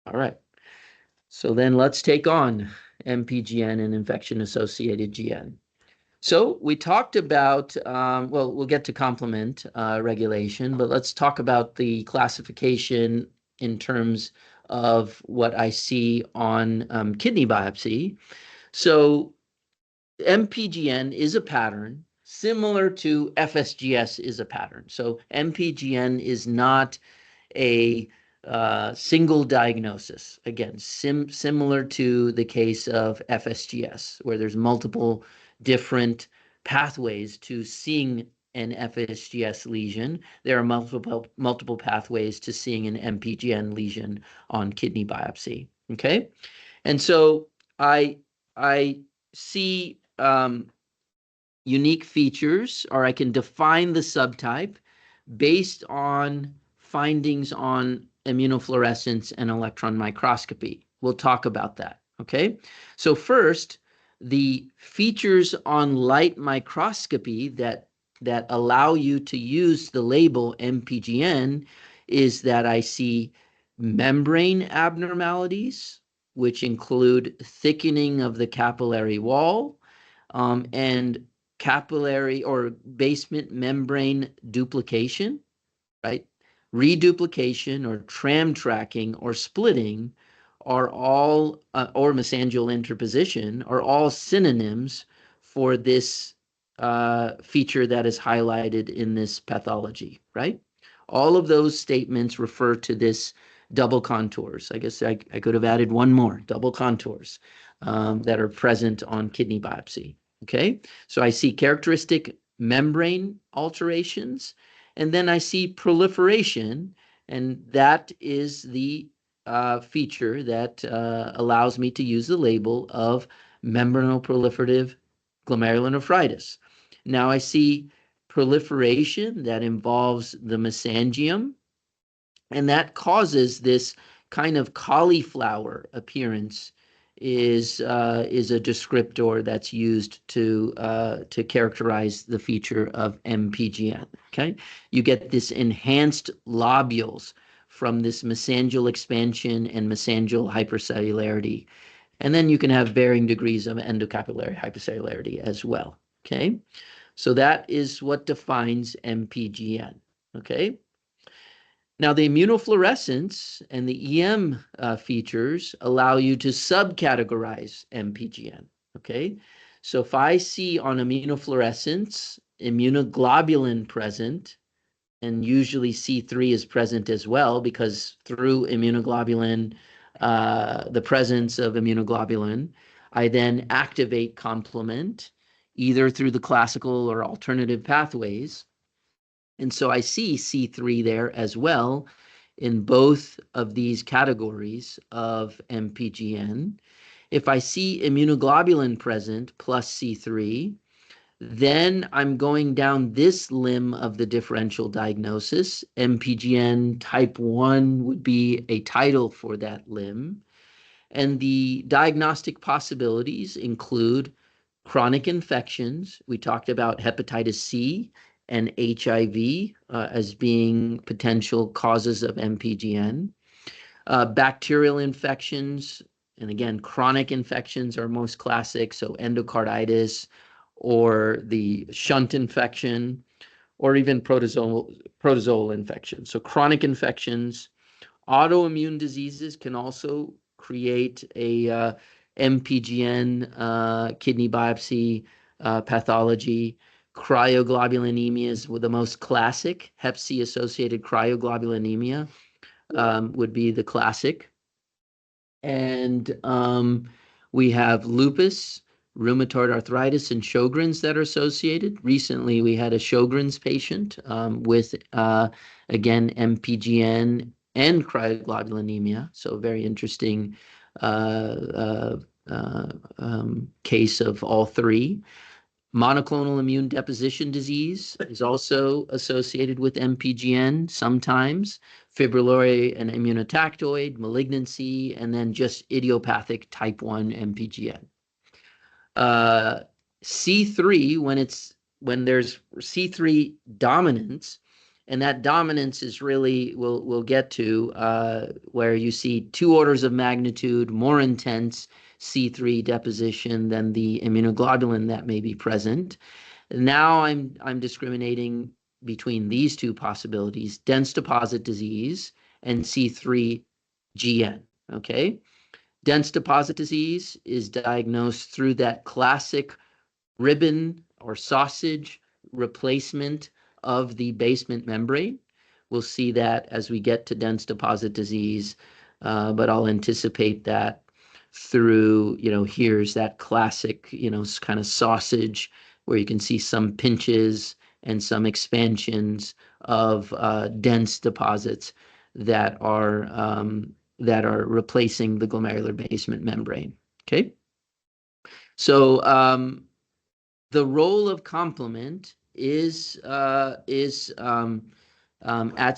All right. So then let's take on MPGN and infection-associated GN. So we talked about, well, we'll get to complement regulation, but let's talk about the classification in terms of what I see on kidney biopsy. So MPGN is a pattern similar to FSGS is a pattern. So MPGN is not a single diagnosis. Again, similar to the case of FSGS, where there's multiple different pathways to seeing an FSGS lesion. There are multiple pathways to seeing an MPGN lesion on kidney biopsy. Okay, and so I see unique features, or I can define the subtype based on findings on immunofluorescence and electron microscopy. We'll talk about that, okay? So first, the features on light microscopy that allow you to use the label MPGN is that I see membrane abnormalities, which include thickening of the capillary wall, and capillary or basement membrane duplication, right? Reduplication or tram tracking or splitting are all, or mesangial interposition, are all synonyms for this feature that is highlighted in this pathology, right? All of those statements refer to this double contours. I guess I could have added one more, double contours that are present on kidney biopsy. Okay, so I see characteristic membrane alterations, and then I see proliferation, and that is the feature that allows me to use the label of membranoproliferative glomerulonephritis. Now I see proliferation that involves the mesangium, and that causes this kind of cauliflower appearance is a descriptor that's used to characterize the feature of MPGN. Okay, you get this enhanced lobules from this mesangial expansion and mesangial hypercellularity, and then you can have varying degrees of endocapillary hypercellularity as well. Okay, so that is what defines MPGN. Okay. Now, the immunofluorescence and the EM features allow you to subcategorize MPGN, okay? So if I see on immunofluorescence immunoglobulin present, and usually C3 is present as well, because through immunoglobulin, the presence of immunoglobulin, I then activate complement, either through the classical or alternative pathways. And so I see C3 there as well in both of these categories of MPGN. If I see immunoglobulin present plus C3, then I'm going down this limb of the differential diagnosis. MPGN type 1 would be a title for that limb. And the diagnostic possibilities include chronic infections. We talked about hepatitis C and HIV as being potential causes of MPGN. Bacterial infections, and again, chronic infections are most classic, so endocarditis or the shunt infection, or even protozoal infection. So chronic infections. Autoimmune diseases can also create a MPGN kidney biopsy pathology. Cryoglobulinemia is the most classic. Hep C associated cryoglobulinemia would be the classic. And we have lupus, rheumatoid arthritis, and Sjogren's that are associated. Recently, we had a Sjogren's patient with, again, MPGN and cryoglobulinemia. So a very interesting case of all three. Monoclonal immune deposition disease is also associated with MPGN sometimes, fibrillary and immunotactoid, malignancy, and then just idiopathic type 1 MPGN. C3, when there's C3 dominance, And that dominance is really, we'll get to, where you see 2 orders of magnitude more intense C3 deposition than the immunoglobulin that may be present. Now I'm discriminating between these two possibilities, dense deposit disease and C3GN, okay? Dense deposit disease is diagnosed through that classic ribbon or sausage replacement of the basement membrane. We'll see that as we get to dense deposit disease, but I'll anticipate that through, here's that classic, kind of sausage where you can see some pinches and some expansions of dense deposits that are replacing the glomerular basement membrane. Okay, so the role of complement is at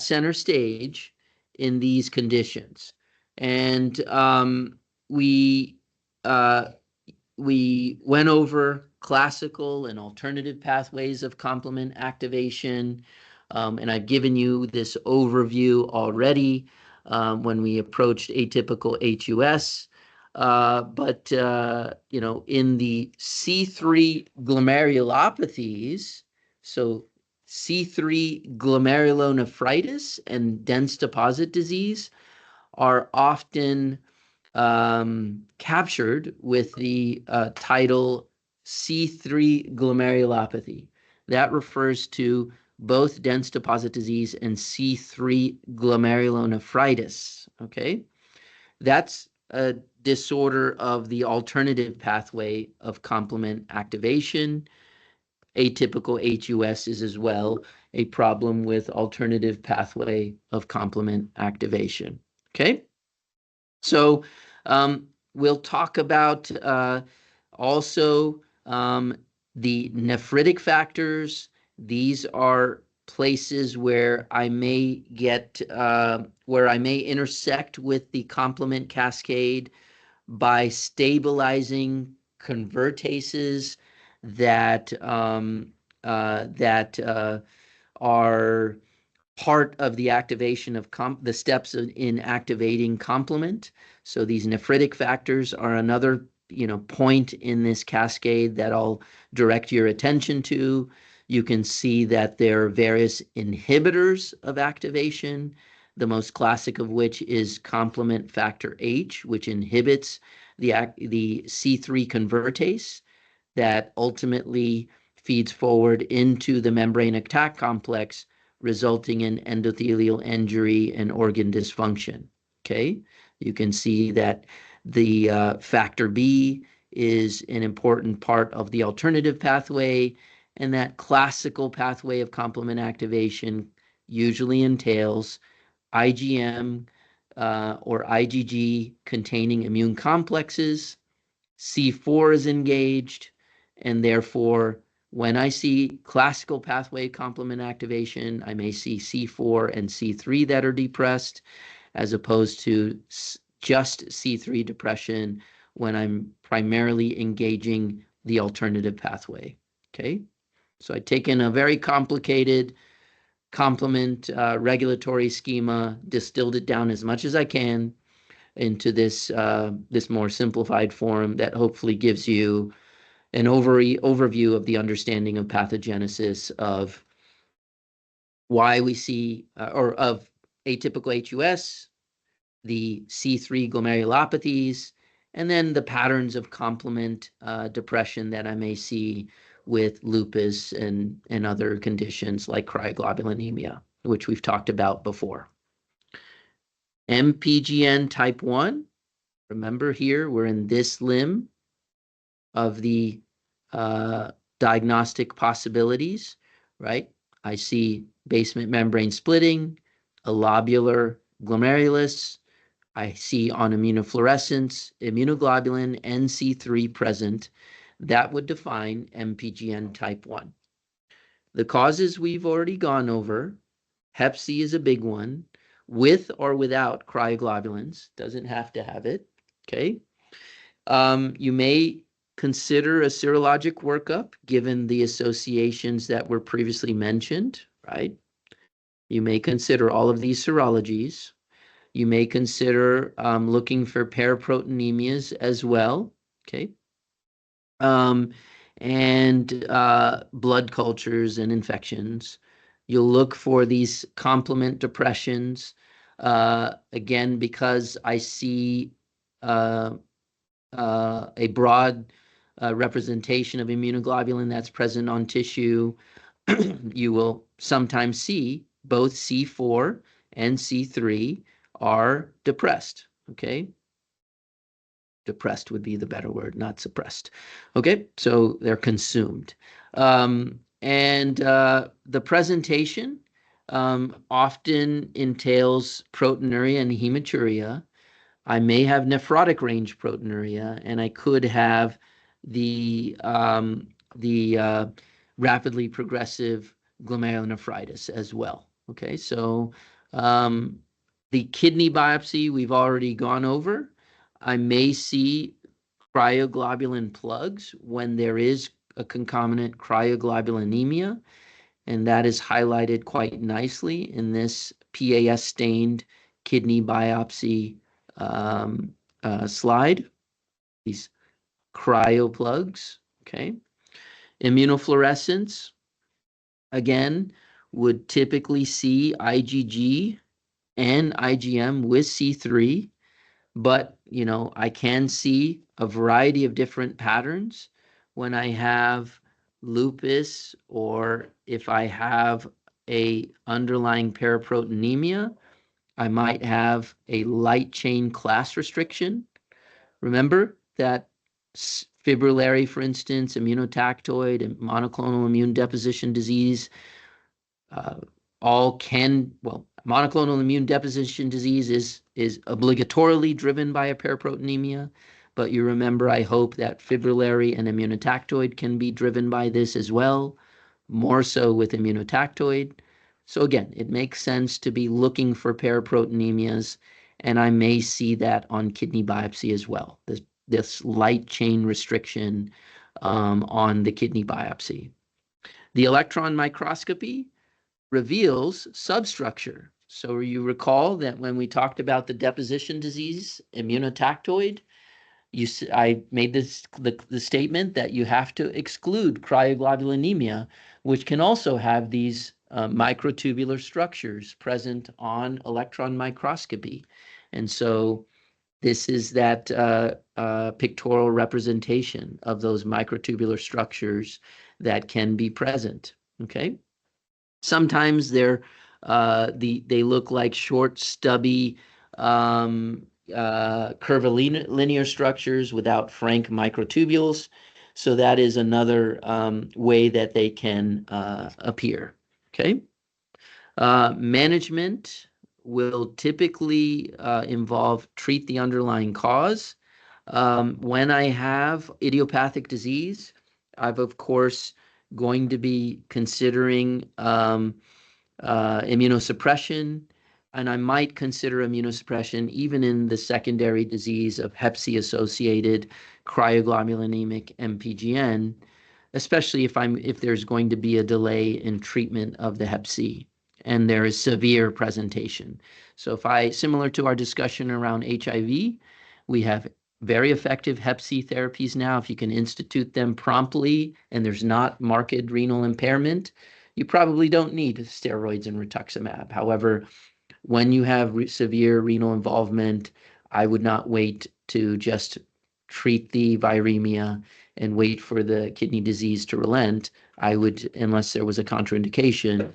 center stage in these conditions, and we uh, we went over classical and alternative pathways of complement activation, and I've given you this overview already when we approached atypical HUS. But in the C3 glomerulopathies, so C3 glomerulonephritis and dense deposit disease are often captured with the title C3 glomerulopathy. That refers to both dense deposit disease and C3 glomerulonephritis. Okay, that's a disorder of the alternative pathway of complement activation. Atypical HUS is as well a problem with alternative pathway of complement activation. Okay. So we'll talk about also the nephritic factors. These are places where I may intersect with the complement cascade by stabilizing convertases that are part of the activation of the steps in activating complement. So these nephritic factors are another point in this cascade that I'll direct your attention to. You can see that there are various inhibitors of activation, the most classic of which is complement factor H, which inhibits the C3 convertase that ultimately feeds forward into the membrane attack complex, resulting in endothelial injury and organ dysfunction. Okay, you can see that the factor B is an important part of the alternative pathway, and that classical pathway of complement activation usually entails IgM or IgG containing immune complexes. C4 is engaged, and therefore when I see classical pathway complement activation, I may see C4 and C3 that are depressed, as opposed to just C3 depression when I'm primarily engaging the alternative pathway. Okay, so I've taken a very complicated complement regulatory schema, distilled it down as much as I can into this more simplified form that hopefully gives you an overview of the understanding of pathogenesis of why we see, or of atypical HUS, the C3 glomerulopathies, and then the patterns of complement depression that I may see with lupus and other conditions like cryoglobulinemia, which we've talked about before. Mpgn type 1, remember here, we're in this limb of the diagnostic possibilities, right? I see basement membrane splitting, a lobular glomerulus. I see on immunofluorescence, immunoglobulin NC3 present. That would define Mpgn type 1. The causes we've already gone over. Hep C is a big one, with or without cryoglobulins. Doesn't have to have it, okay? You may consider a serologic workup given the associations that were previously mentioned, right? You may consider all of these serologies. You may consider looking for paraproteinemias as well, okay? Um, and blood cultures and infections. You'll look for these complement depressions. Again, because I see uh, a broad representation of immunoglobulin that's present on tissue, you will sometimes see both C4 and C3 are depressed, okay? Depressed would be the better word, not suppressed. Okay, so they're consumed. And the presentation often entails proteinuria and hematuria. I may have nephrotic range proteinuria, and I could have the rapidly progressive glomerulonephritis as well. Okay, so um, the kidney biopsy we've already gone over. I may see cryoglobulin plugs when there is a concomitant cryoglobulinemia, and that is highlighted quite nicely in this PAS stained kidney biopsy slide. These cryoplugs, okay? Immunofluorescence, again, would typically see IgG and IgM with C3, but I can see a variety of different patterns when I have lupus, or if I have a underlying paraproteinemia, I might have a light chain class restriction. Remember that fibrillary, for instance, immunotactoid and monoclonal immune deposition disease uh, all can, well, monoclonal immune deposition disease is obligatorily driven by a paraproteinemia, but you remember, I hope, that fibrillary and immunotactoid can be driven by this as well, more so with immunotactoid. So again, it makes sense to be looking for paraproteinemias, and I may see that on kidney biopsy as well, this light chain restriction on the kidney biopsy. The electron microscopy reveals substructure. So you recall that when we talked about the deposition disease, immunotactoid, I made the statement that you have to exclude cryoglobulinemia, which can also have these microtubular structures present on electron microscopy. And so this is that pictorial representation of those microtubular structures that can be present, okay? Sometimes they look like short, stubby, curvilinear structures without frank microtubules. So that is another way that they can appear. Okay. Management will typically involve treat the underlying cause. When I have idiopathic disease, I've of course going to be considering immunosuppression, and I might consider immunosuppression even in the secondary disease of Hep C-associated cryoglobulonemic Mpgn, especially if there's going to be a delay in treatment of the Hep C and there is severe presentation. So similar to our discussion around HIV, we have very effective Hep C therapies now. If you can institute them promptly and there's not marked renal impairment, you probably don't need steroids and rituximab. However, when you have severe renal involvement, I would not wait to just treat the viremia and wait for the kidney disease to relent. I would, unless there was a contraindication,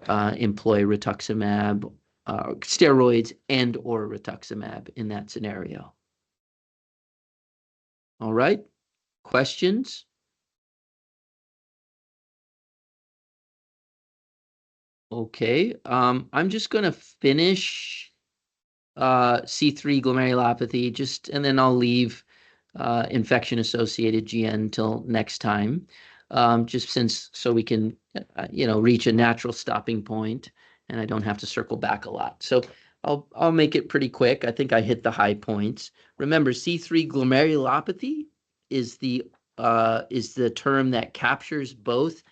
employ rituximab, steroids and or rituximab in that scenario. All right, questions? Okay, I'm just going to finish C3 glomerulopathy, and then I'll leave infection-associated GN until next time, just so we can, reach a natural stopping point, and I don't have to circle back a lot. So I'll make it pretty quick. I think I hit the high points. Remember, C3 glomerulopathy is the term that captures both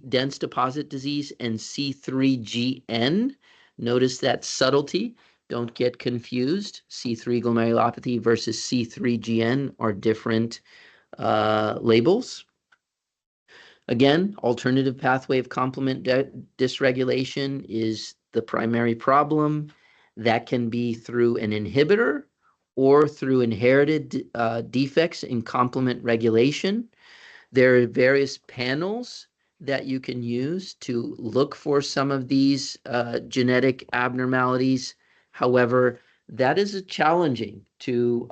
dense deposit disease and C3GN. Notice that subtlety. Don't get confused. C3 glomerulopathy versus C3GN are different labels. Again, alternative pathway of complement dysregulation is the primary problem. That can be through an inhibitor or through inherited defects in complement regulation. There are various panels that you can use to look for some of these genetic abnormalities. However, that is challenging to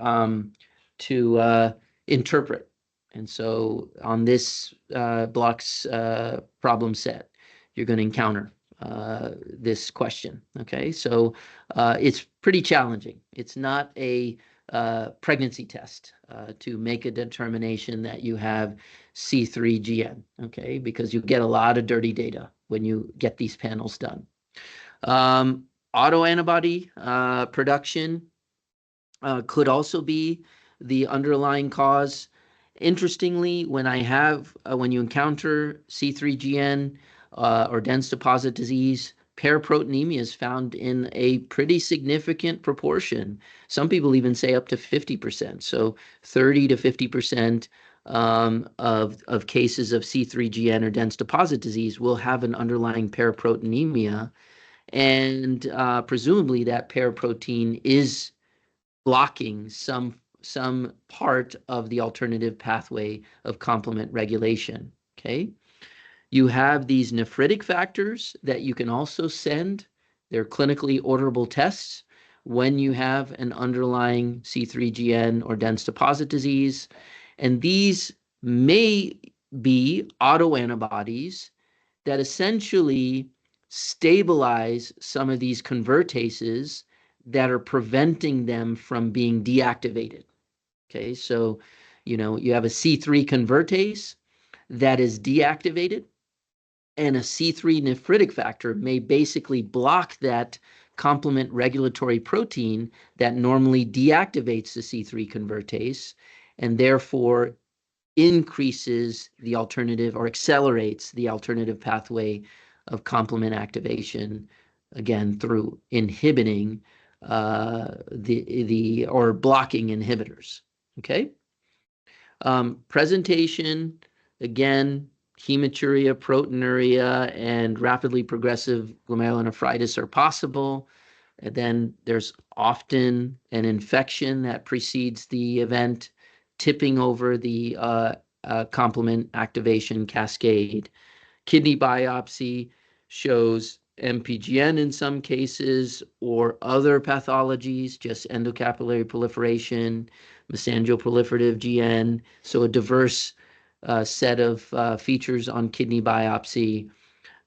interpret. And so on this block's problem set, you're going to encounter this question. Okay, so it's pretty challenging. It's not a pregnancy test to make a determination that you have C3GN, okay, because you get a lot of dirty data when you get these panels done. Autoantibody production could also be the underlying cause. Interestingly, when you encounter C3GN or dense deposit disease, paraproteinemia is found in a pretty significant proportion. Some people even say up to 50%. So 30 to 50% of cases of C3GN or dense deposit disease will have an underlying paraproteinemia, and presumably that paraprotein is blocking some part of the alternative pathway of complement regulation. Okay. You have these nephritic factors that you can also send. They're clinically orderable tests when you have an underlying C3GN or dense deposit disease. And these may be autoantibodies that essentially stabilize some of these convertases that are preventing them from being deactivated. Okay, so you have a C3 convertase that is deactivated, and a C3 nephritic factor may basically block that complement regulatory protein that normally deactivates the C3 convertase, and therefore increases the alternative or accelerates the alternative pathway of complement activation, again through inhibiting or blocking inhibitors. Okay. Presentation, again, hematuria, proteinuria, and rapidly progressive glomerulonephritis are possible. And then there's often an infection that precedes the event, tipping over the complement activation cascade. Kidney biopsy shows Mpgn in some cases, or other pathologies, just endocapillary proliferation, mesangial-proliferative GN, so a diverse set of features on kidney biopsy.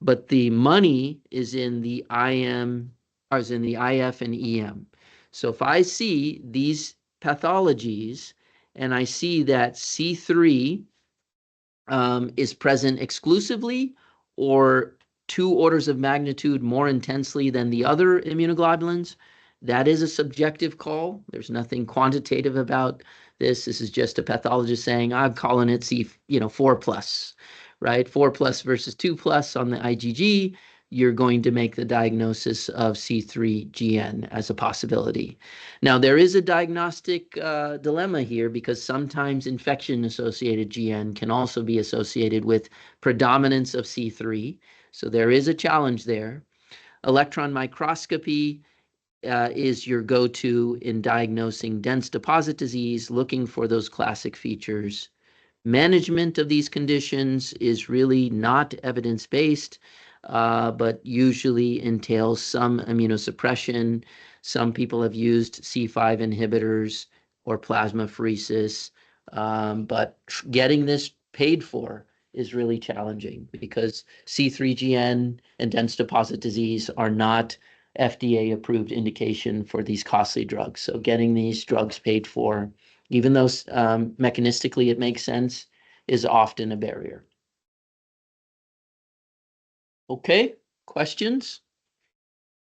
But the money is in the IF and EM. So if I see these pathologies and I see that C3 is present exclusively or 2 orders of magnitude more intensely than the other immunoglobulins, that is a subjective call. There's nothing quantitative about this. This is just a pathologist saying, I'm calling it 4 plus, right? 4 plus versus 2 plus on the IgG. You're going to make the diagnosis of C3GN as a possibility. Now, there is a diagnostic dilemma here, because sometimes infection-associated GN can also be associated with predominance of C3. So there is a challenge there. Electron microscopy is your go-to in diagnosing dense deposit disease, looking for those classic features. Management of these conditions is really not evidence-based, but usually entails some immunosuppression. Some people have used C5 inhibitors or plasmapheresis, but getting this paid for is really challenging, because C3GN and dense deposit disease are not FDA-approved indication for these costly drugs. So getting these drugs paid for, even though mechanistically it makes sense, is often a barrier. Okay, questions?